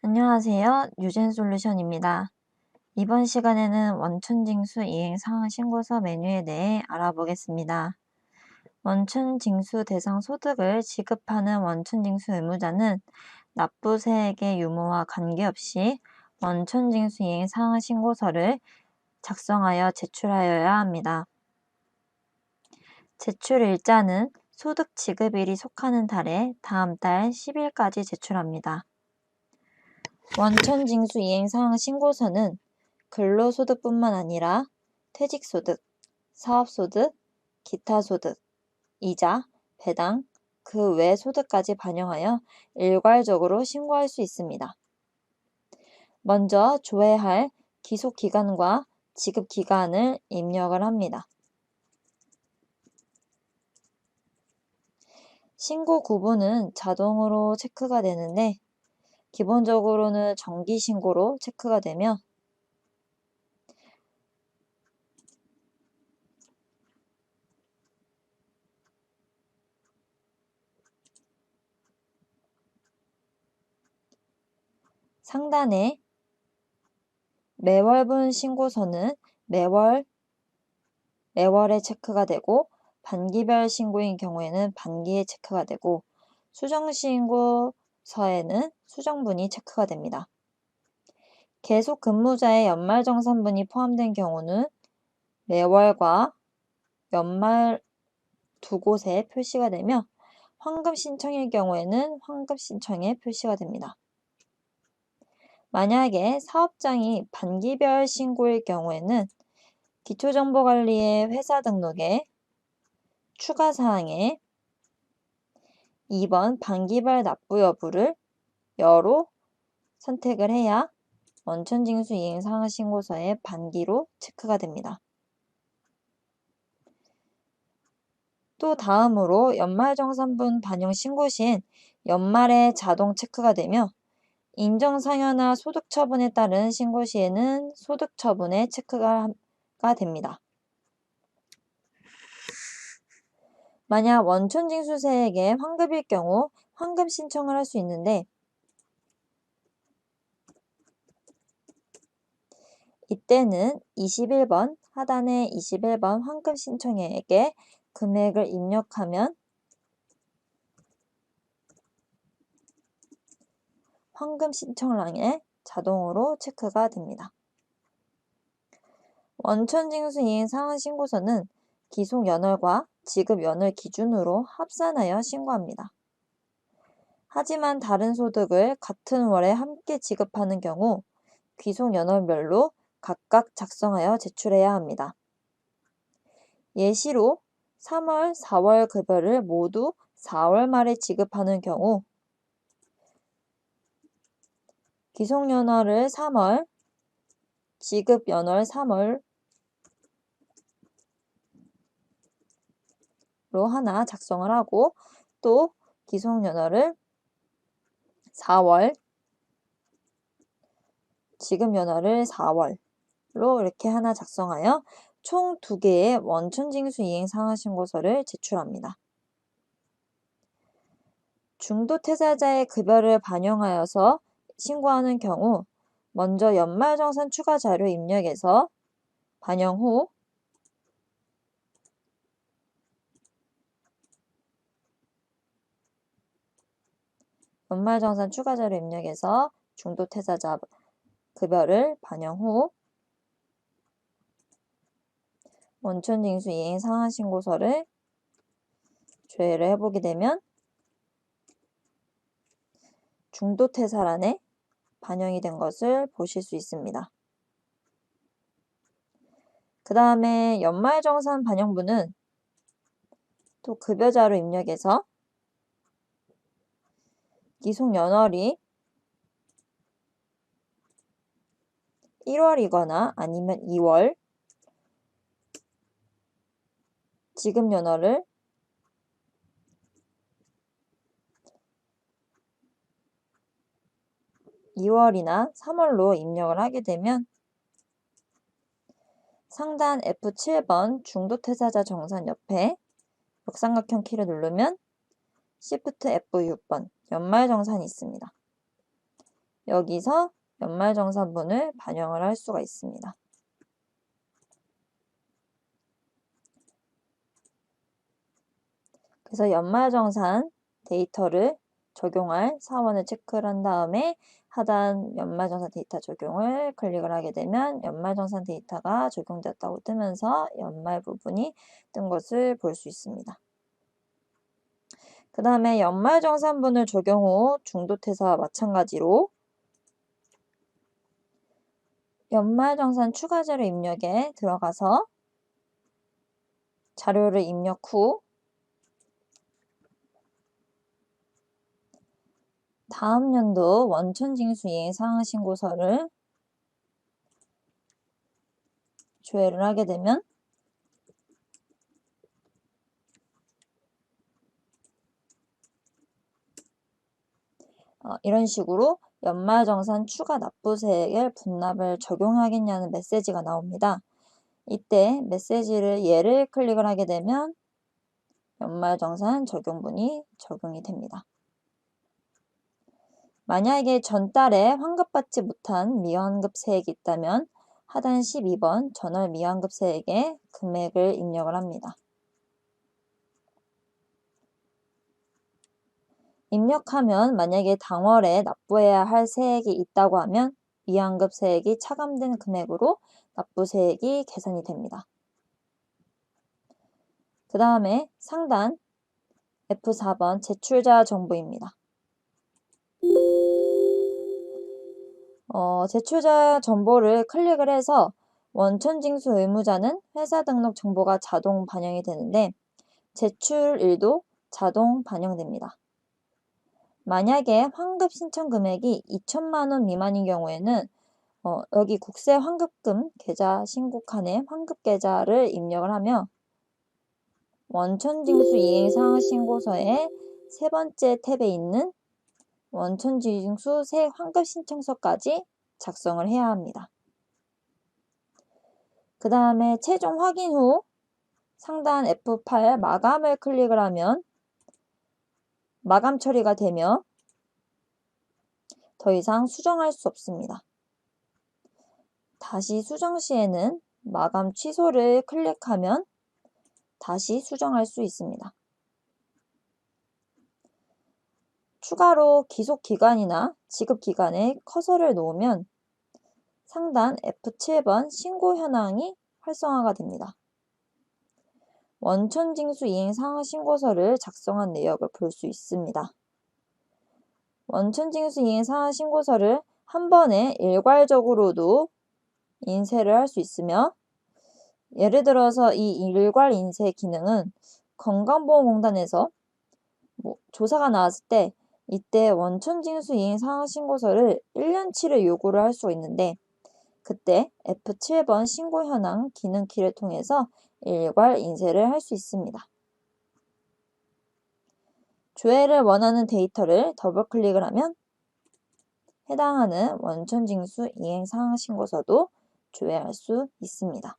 안녕하세요. 유젠솔루션입니다. 이번 시간에는 원천징수 이행상황 신고서 메뉴에 대해 알아보겠습니다. 원천징수 대상 소득을 지급하는 원천징수 의무자는 납부세액의 유무와 관계없이 원천징수 이행상황 신고서를 작성하여 제출하여야 합니다. 제출일자는 소득 지급일이 속하는 달에 다음 달 10일까지 제출합니다. 원천징수 이행상황 신고서는 근로소득뿐만 아니라 퇴직소득, 사업소득, 기타소득, 이자, 배당, 그 외 소득까지 반영하여 일괄적으로 신고할 수 있습니다. 먼저 조회할 기속기간과 지급기간을 입력을 합니다. 신고 구분은 자동으로 체크가 되는데 기본적으로는 정기신고로 체크가 되며 상단에 매월분 신고서는 매월에 체크가 되고 반기별 신고인 경우에는 반기에 체크가 되고 수정신고서에는 수정분이 체크가 됩니다. 계속 근무자의 연말정산분이 포함된 경우는 매월과 연말 두 곳에 표시가 되며 환급 신청일 경우에는 환급 신청에 표시가 됩니다. 만약에 사업장이 반기별 신고일 경우에는 기초정보관리의 회사 등록에 추가사항에 2번 반기별 납부 여부를 여로 선택을 해야 원천징수 이행상황 신고서에 반기로 체크가 됩니다. 또 다음으로 연말정산분 반영 신고 시엔 연말에 자동 체크가 되며 인정상여나 소득처분에 따른 신고 시에는 소득처분에 체크가 됩니다. 만약 원천징수세액의 환급일 경우 환급 신청을 할 수 있는데 이때는 21번 하단의 21번 환급 신청액에 금액을 입력하면 환급 신청란에 자동으로 체크가 됩니다. 원천징수 이행 상환 신고서는 기속연월과 지급연월 기준으로 합산하여 신고합니다. 하지만 다른 소득을 같은 월에 함께 지급하는 경우 귀속연월별로 각각 작성하여 제출해야 합니다. 예시로 3월, 4월 급여를 모두 4월 말에 지급하는 경우 귀속연월을 3월, 지급연월 3월로 하나 작성을 하고 또 귀속연월을 4월, 지급연월을 4월로 이렇게 하나 작성하여 총 2개의 원천징수 이행상환신고서를 제출합니다. 중도퇴사자의 급여를 반영하여서 신고하는 경우 먼저 연말정산 추가자료 입력에서 반영 후 연말정산 추가자료 입력에서 중도퇴사자 급여를 반영 후 원천징수 이행상환신고서를 조회를 해보게 되면 중도퇴사란에 반영이 된 것을 보실 수 있습니다. 그 다음에 연말정산 반영분은 또 급여자료 입력해서 기속연월이 1월이거나 아니면 2월, 지급연월을 2월이나 3월로 입력을 하게 되면 상단 F7번 중도퇴사자 정산 옆에 역삼각형 키를 누르면 Shift F6번 연말정산이 있습니다. 여기서 연말정산분을 반영을 할 수가 있습니다. 그래서 연말정산 데이터를 적용할 사원을 체크를 한 다음에 하단 연말정산 데이터 적용을 클릭을 하게 되면 연말정산 데이터가 적용되었다고 뜨면서 연말 부분이 뜬 것을 볼 수 있습니다. 그 다음에 연말정산분을 적용 후 중도태사와 마찬가지로 연말정산 추가자료 입력에 들어가서 자료를 입력 후 다음 연도 원천징수 이행 상환신고서를 조회를 하게 되면 이런 식으로 연말정산 추가 납부세액을 분납을 적용하겠냐는 메시지가 나옵니다. 이때 메시지를 예를 클릭을 하게 되면 연말정산 적용분이 적용이 됩니다. 만약에 전달에 환급받지 못한 미환급세액이 있다면 하단 12번 전월 미환급세액의 금액을 입력을 합니다. 입력하면 만약에 당월에 납부해야 할 세액이 있다고 하면 미환급세액이 차감된 금액으로 납부세액이 계산이 됩니다. 그 다음에 상단 F4번 제출자 정보입니다. 제출자 정보를 클릭을 해서 원천징수 의무자는 회사 등록 정보가 자동 반영이 되는데 제출일도 자동 반영됩니다. 만약에 환급 신청 금액이 2천만 원 미만인 경우에는 여기 국세 환급금 계좌 신고칸에 환급 계좌를 입력을 하며 원천징수 이행 상환 신고서의 세 번째 탭에 있는 원천징수 세 환급 신청서까지 작성을 해야 합니다. 그 다음에 최종 확인 후 상단 F8 마감을 클릭을 하면 마감 처리가 되며 더 이상 수정할 수 없습니다. 다시 수정 시에는 마감 취소를 클릭하면 다시 수정할 수 있습니다. 추가로 기속기간이나 지급기간에 커서를 놓으면 상단 F7번 신고 현황이 활성화가 됩니다. 원천징수 이행 상환 신고서를 작성한 내역을 볼 수 있습니다. 원천징수 이행 상환 신고서를 한 번에 일괄적으로도 인쇄를 할 수 있으며 예를 들어서 이 일괄 인쇄 기능은 건강보험공단에서 조사가 나왔을 때 이때 원천징수 이행 상환 신고서를 1년치를 요구를 할 수 있는데 그때 F7번 신고 현황 기능키를 통해서 일괄 인쇄를 할 수 있습니다. 조회를 원하는 데이터를 더블클릭을 하면 해당하는 원천징수 이행 상환 신고서도 조회할 수 있습니다.